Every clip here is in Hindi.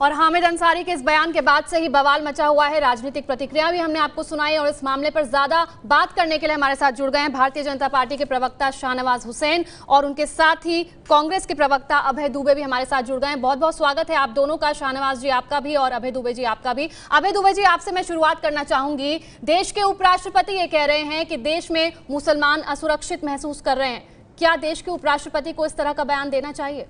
और हामिद अंसारी के इस बयान के बाद से ही बवाल मचा हुआ है। राजनीतिक प्रतिक्रिया भी हमने आपको सुनाई और इस मामले पर ज्यादा बात करने के लिए हमारे साथ जुड़ गए हैं भारतीय जनता पार्टी के प्रवक्ता शाहनवाज हुसैन और उनके साथ ही कांग्रेस के प्रवक्ता अभय दुबे भी हमारे साथ जुड़ गए हैं। बहुत बहुत स्वागत है आप दोनों का, शाहनवाज जी आपका भी और अभय दुबे जी आपका भी। अभय दुबे जी, आपसे मैं शुरुआत करना चाहूंगी। देश के उपराष्ट्रपति ये कह रहे हैं कि देश में मुसलमान असुरक्षित महसूस कर रहे हैं। क्या देश के उपराष्ट्रपति को इस तरह का बयान देना चाहिए?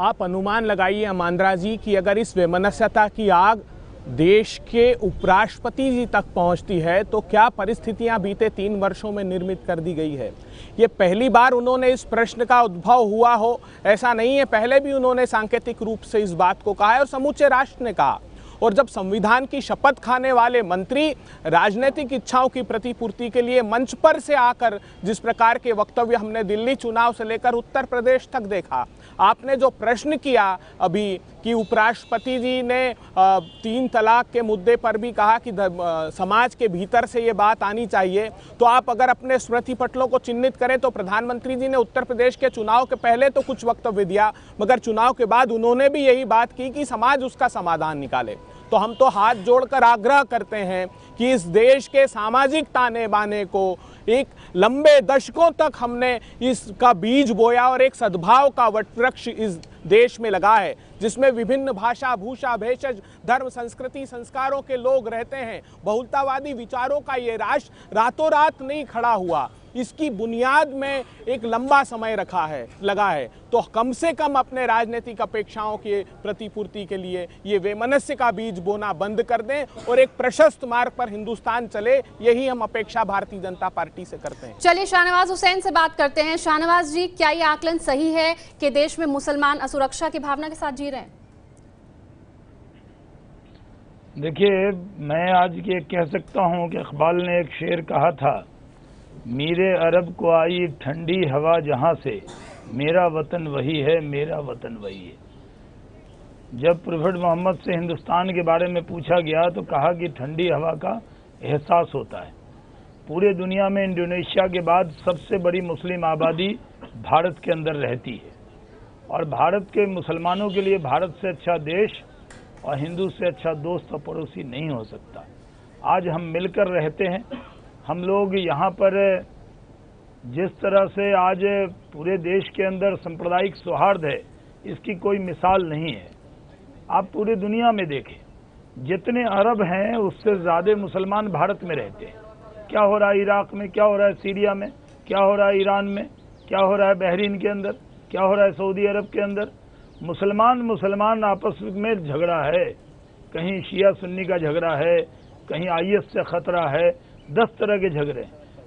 आप अनुमान लगाइए अमांद्रा जी कि अगर इस वैमनस्यता की आग देश के उपराष्ट्रपति जी तक पहुंचती है तो क्या परिस्थितियां बीते 3 वर्षों में निर्मित कर दी गई है। ये पहली बार उन्होंने इस प्रश्न का उद्भव हुआ हो ऐसा नहीं है, पहले भी उन्होंने सांकेतिक रूप से इस बात को कहा है और समूचे राष्ट्र ने कहा। और जब संविधान की शपथ खाने वाले मंत्री राजनीतिक इच्छाओं की प्रतिपूर्ति के लिए मंच पर से आकर जिस प्रकार के वक्तव्य हमने दिल्ली चुनाव से लेकर उत्तर प्रदेश तक देखा, आपने जो प्रश्न किया अभी कि उपराष्ट्रपति जी ने 3 तलाक के मुद्दे पर भी कहा कि समाज के भीतर से ये बात आनी चाहिए, तो आप अगर अपने स्मृति पटलों को चिन्हित करें तो प्रधानमंत्री जी ने उत्तर प्रदेश के चुनाव के पहले तो कुछ वक्तव्य दिया, मगर चुनाव के बाद उन्होंने भी यही बात की कि समाज उसका समाधान निकाले। तो हम तो हाथ जोड़कर आग्रह करते हैं कि इस देश के सामाजिक ताने बाने को एक लंबे दशकों तक हमने इसका बीज बोया और एक सद्भाव का वटवृक्ष इस देश में लगा है जिसमें विभिन्न भाषा, भूषा, भेषज, धर्म, संस्कृति, संस्कारों के लोग रहते हैं। बहुलतावादी विचारों का ये राष्ट्र रातों रात नहीं खड़ा हुआ, इसकी बुनियाद में एक लंबा समय लगा है। तो कम से कम अपने राजनीतिक अपेक्षाओं की प्रतिपूर्ति के लिए ये वैमनस्य का बीज बोना बंद कर दें और एक प्रशस्त मार्ग पर हिंदुस्तान चले, यही हम अपेक्षा भारतीय जनता पार्टी से करते हैं। चलिए शाहनवाज हुसैन से बात करते हैं। शाहनवाज जी, क्या ये आकलन सही है कि देश में मुसलमान असुरक्षा की भावना के साथ जी रहे हैं? देखिए, मैं आज ये कह सकता हूँ कि इकबाल ने एक शेर कहा था, मीरे अरब को आई ठंडी हवा जहाँ से, मेरा वतन वही है, मेरा वतन वही है। जब प्रोफेट मोहम्मद से हिंदुस्तान के बारे में पूछा गया तो कहा कि ठंडी हवा का एहसास होता है। पूरे दुनिया में इंडोनेशिया के बाद सबसे बड़ी मुस्लिम आबादी भारत के अंदर रहती है और भारत के मुसलमानों के लिए भारत से अच्छा देश और हिंदू से अच्छा दोस्त और पड़ोसी नहीं हो सकता। आज हम मिलकर रहते हैं। हम लोग यहाँ पर जिस तरह से आज पूरे देश के अंदर सांप्रदायिक सौहार्द है, इसकी कोई मिसाल नहीं है। आप पूरी दुनिया में देखें, जितने अरब हैं उससे ज़्यादा मुसलमान भारत में रहते हैं। क्या हो रहा है इराक में, क्या हो रहा है सीरिया में, क्या हो रहा है ईरान में, क्या हो रहा है बहरीन के अंदर, क्या हो रहा है सऊदी अरब के अंदर। मुसलमान आपस में झगड़ा है, कहीं शिया सुन्नी का झगड़ा है, कहीं IS से खतरा है, 10 तरह के झगड़े।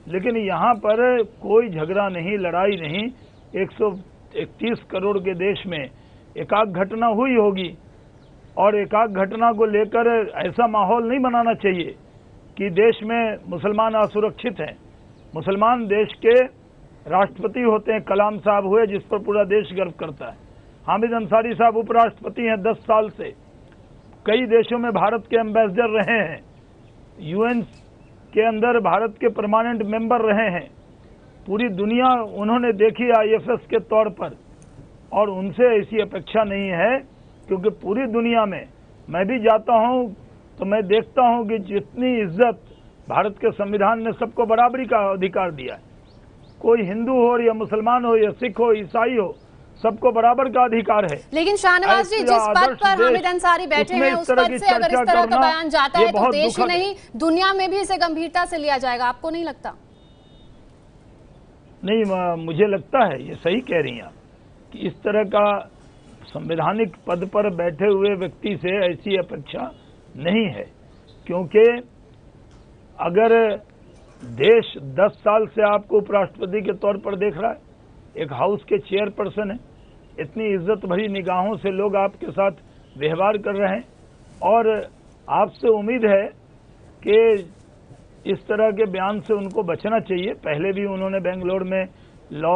लेकिन यहाँ पर कोई झगड़ा नहीं, लड़ाई नहीं। 131 करोड़ के देश में एकाक घटना हुई होगी और एकाक घटना को लेकर ऐसा माहौल नहीं बनाना चाहिए कि देश में मुसलमान असुरक्षित हैं। मुसलमान देश के राष्ट्रपति होते हैं, कलाम साहब हुए जिस पर पूरा देश गर्व करता है। हामिद अंसारी साहब उपराष्ट्रपति हैं 10 साल से, कई देशों में भारत के एम्बेसडर रहे हैं, UN के अंदर भारत के परमानेंट मेंबर रहे हैं। पूरी दुनिया उन्होंने देखी IFS के तौर पर और उनसे ऐसी अपेक्षा नहीं है, क्योंकि पूरी दुनिया में मैं भी जाता हूं तो मैं देखता हूं कि जितनी इज्जत भारत के संविधान ने सबको बराबरी का अधिकार दिया है। कोई हिंदू हो या मुसलमान हो या सिख हो, ईसाई हो, सबको बराबर का अधिकार है। लेकिन शाहनवाज जी, जिस पद पर हामिद अंसारी बैठे हैं उस पद से अगर इस तरह का बयान जाता है तो देश ही नहीं दुनिया में भी इसे गंभीरता से लिया जाएगा, आपको नहीं लगता? नहीं, मुझे लगता है ये सही कह रही हैं आप कि इस तरह का संवैधानिक पद पर बैठे हुए व्यक्ति से ऐसी अपेक्षा नहीं है, क्योंकि अगर देश 10 साल से आपको उपराष्ट्रपति के तौर पर देख रहा है, एक हाउस के चेयरपर्सन है, इतनी इज्जत भरी निगाहों से लोग आपके साथ व्यवहार कर रहे हैं और आपसे उम्मीद है कि इस तरह के बयान से उनको बचना चाहिए। पहले भी उन्होंने बेंगलोर में लॉ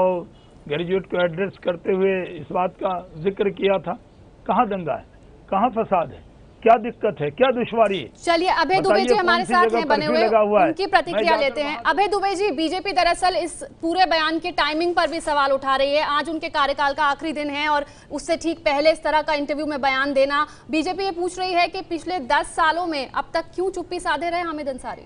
ग्रेजुएट को एड्रेस करते हुए इस बात का जिक्र किया था। कहाँ दंगा है, कहाँ फसाद है, क्या दिक्कत है, क्या दुश्वारी है? चलिए अभय दुबे जी हमारे साथ हैं बने हुए, उनकी प्रतिक्रिया लेते हैं। अभय दुबे जी, बीजेपी दरअसल इस पूरे बयान की टाइमिंग पर भी सवाल उठा रही है। आज उनके कार्यकाल का आखिरी दिन है और उससे ठीक पहले इस तरह का इंटरव्यू में बयान देना, बीजेपी ये पूछ रही है कि पिछले 10 सालों में अब तक क्यों चुप्पी साधे रहे हामिद अंसारी?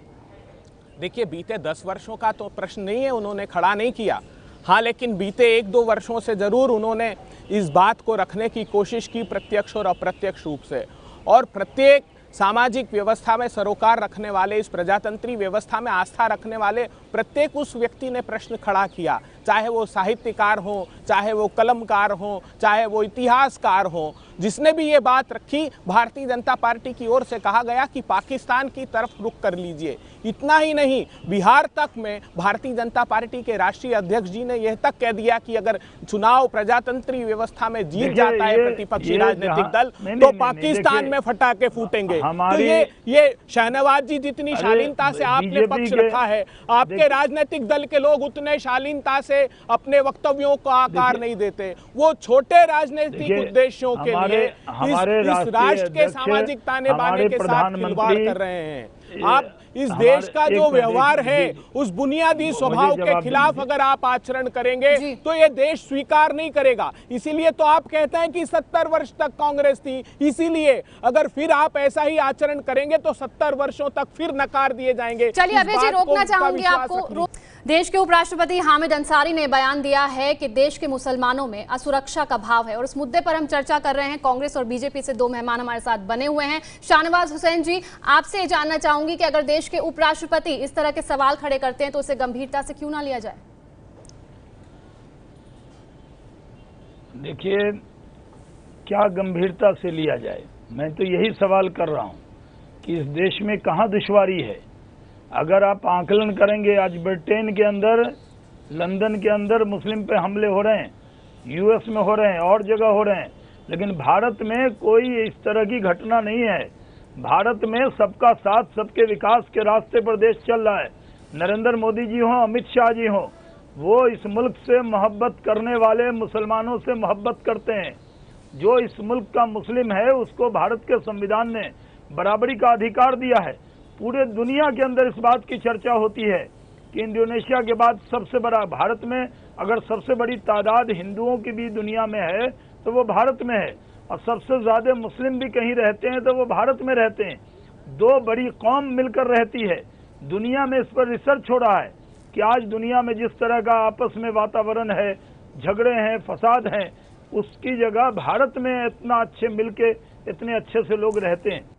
देखिए, बीते 10 वर्षों का तो प्रश्न नहीं है, उन्होंने खड़ा नहीं किया। हाँ, लेकिन बीते 1-2 वर्षों से जरूर उन्होंने इस बात को रखने की कोशिश की, प्रत्यक्ष और अप्रत्यक्ष रूप से। और प्रत्येक सामाजिक व्यवस्था में सरोकार रखने वाले, इस प्रजातंत्री व्यवस्था में आस्था रखने वाले प्रत्येक उस व्यक्ति ने प्रश्न खड़ा किया, चाहे वो साहित्यकार हो, चाहे वो कलमकार हो, चाहे वो इतिहासकार हो। जिसने भी ये बात रखी, भारतीय जनता पार्टी की ओर से कहा गया कि पाकिस्तान की तरफ रुख कर लीजिए। इतना ही नहीं, बिहार तक में भारतीय जनता पार्टी के राष्ट्रीय अध्यक्ष जी ने यह तक कह दिया कि अगर चुनाव प्रजातंत्री व्यवस्था में जीत जाता है प्रतिपक्षी राजनीतिक दल, तो पाकिस्तान में फटाके फूटेंगे। तो ये शहनवाज जी जितनी शालीनता से आपने पक्ष रखा है, आपके राजनीतिक दल के लोग उतने शालीनता से अपने वक्तव्यों को आकार नहीं देते। वो छोटे राजनीतिक उद्देश्यों के लिए इस राष्ट्र के सामाजिक ताने बाने के साथ खिलवाड़ कर रहे हैं। आप इस देश का जो व्यवहार है, उस बुनियादी स्वभाव के खिलाफ अगर आप आचरण करेंगे तो ये देश स्वीकार नहीं करेगा। इसीलिए तो आप कहते हैं कि 70 वर्ष तक कांग्रेस थी, इसीलिए अगर फिर आप ऐसा ही आचरण करेंगे तो 70 वर्षों तक फिर नकार दिए जाएंगे। चलिए अभय जी, रोकना चाहूंगी आपको। देश के उपराष्ट्रपति हामिद अंसारी ने बयान दिया है कि देश के मुसलमानों में असुरक्षा का भाव है और इस मुद्दे पर हम चर्चा कर रहे हैं। कांग्रेस और बीजेपी से 2 मेहमान हमारे साथ बने हुए हैं। शाहनवाज हुसैन जी, आपसे ये जानना चाहूंगी कि अगर देश के उपराष्ट्रपति इस तरह के सवाल खड़े करते हैं तो उसे गंभीरता से क्यों ना लिया जाए? देखिए, क्या गंभीरता से लिया जाए, मैं तो यही सवाल कर रहा हूं कि इस देश में कहां दुश्वारी है। अगर आप आकलन करेंगे, आज ब्रिटेन के अंदर, लंदन के अंदर मुस्लिम पे हमले हो रहे हैं, यूएस में हो रहे हैं, और जगह हो रहे हैं, लेकिन भारत में कोई इस तरह की घटना नहीं है। भारत में सबका साथ, सबके विकास के रास्ते पर देश चल रहा है। नरेंद्र मोदी जी हों, अमित शाह जी हों, वो इस मुल्क से मोहब्बत करने वाले मुसलमानों से मोहब्बत करते हैं। जो इस मुल्क का मुस्लिम है उसको भारत के संविधान ने बराबरी का अधिकार दिया है। पूरे दुनिया के अंदर इस बात की चर्चा होती है कि इंडोनेशिया के बाद सबसे बड़ा, भारत में अगर सबसे बड़ी तादाद हिंदुओं की भी दुनिया में है तो वो भारत में है, और सबसे ज्यादा मुस्लिम भी कहीं रहते हैं तो वो भारत में रहते हैं। 2 बड़ी कौम मिलकर रहती है। दुनिया में इस पर रिसर्च हो रहा है कि आज दुनिया में जिस तरह का आपस में वातावरण है, झगड़े हैं, फसाद हैं, उसकी जगह भारत में इतना अच्छे मिलके इतने अच्छे से लोग रहते हैं।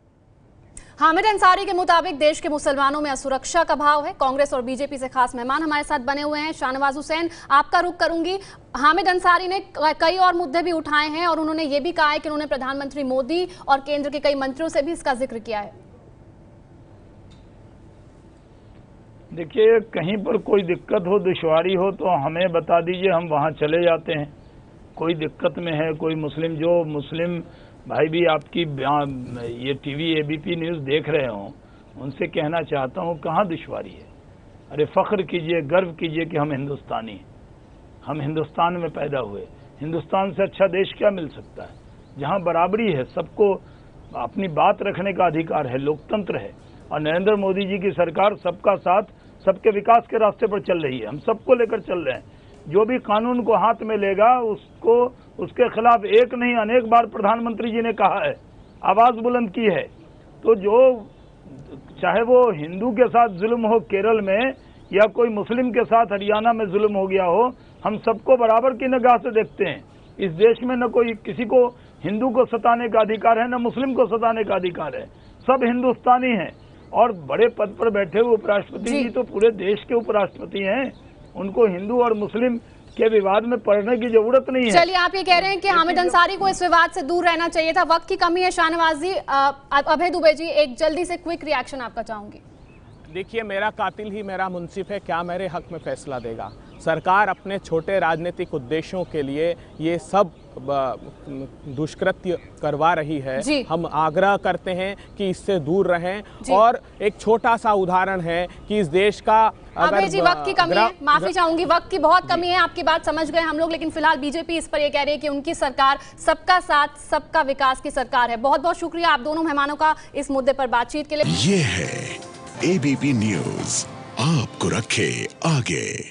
हामिद अंसारी के मुताबिक देश के मुसलमानों में असुरक्षा का भाव है। कांग्रेस और बीजेपी से खास मेहमान हमारे साथ बने हुए हैं। शाहनवाज हुसैन, आपका रुख करूंगी। हामिद अंसारी ने कई और मुद्दे भी उठाए हैं और उन्होंने ये भी कहा है कि उन्होंने प्रधानमंत्री मोदी और केंद्र के कई मंत्रियों से भी इसका जिक्र किया है। देखिए, कहीं पर कोई दिक्कत हो, दुश्वारी हो तो हमें बता दीजिए, हम वहां चले जाते हैं। कोई दिक्कत में है कोई मुस्लिम, जो मुस्लिम भाई भी आपकी ये टीवी एबीपी न्यूज़ देख रहे हों, उनसे कहना चाहता हूं, कहाँ दुश्वारी है। अरे फख्र कीजिए, गर्व कीजिए कि हम हिंदुस्तानी हैं, हम हिंदुस्तान में पैदा हुए। हिंदुस्तान से अच्छा देश क्या मिल सकता है, जहाँ बराबरी है, सबको अपनी बात रखने का अधिकार है, लोकतंत्र है। और नरेंद्र मोदी जी की सरकार सबका साथ, सबके विकास के रास्ते पर चल रही है। हम सबको लेकर चल रहे हैं। जो भी कानून को हाथ में लेगा उसको, उसके खिलाफ एक नहीं अनेक बार प्रधानमंत्री जी ने कहा है, आवाज बुलंद की है। तो जो, चाहे वो हिंदू के साथ जुल्म हो केरल में या कोई मुस्लिम के साथ हरियाणा में जुल्म हो गया हो, हम सबको बराबर की निगाह से देखते हैं। इस देश में न कोई किसी को हिंदू को सताने का अधिकार है, न मुस्लिम को सताने का अधिकार है। सब हिंदुस्तानी हैं। और बड़े पद पर बैठे हुए उपराष्ट्रपति जी तो पूरे देश के उपराष्ट्रपति हैं, उनको हिंदू और मुस्लिम के विवाद में पड़ने की जरूरत नहीं है। चलिए, आप ये कह रहे हैं कि हामिद अंसारी को इस विवाद से दूर रहना चाहिए था। वक्त की कमी है। शाहनवाज जी, अभय दुबे जी, एक जल्दी से क्विक रिएक्शन आपका चाहूंगी। देखिए, मेरा कातिल ही मेरा मुंसिफ है, क्या मेरे हक में फैसला देगा। सरकार अपने छोटे राजनीतिक उद्देश्यों के लिए ये सब दुष्कृत्य करवा रही है। हम आग्रह करते हैं कि इससे दूर रहें। और एक छोटा सा उदाहरण है कि इस देश का अभय जी, वक्त की कमी है, माफी चाहूंगी, वक्त की बहुत कमी है। आपकी बात समझ गए हम लोग, लेकिन फिलहाल बीजेपी इस पर यह कह रही है कि उनकी सरकार सबका साथ सबका विकास की सरकार है। बहुत बहुत शुक्रिया आप दोनों मेहमानों का इस मुद्दे पर बातचीत के लिए। ये है एबीपी न्यूज़, आपको रखे आगे।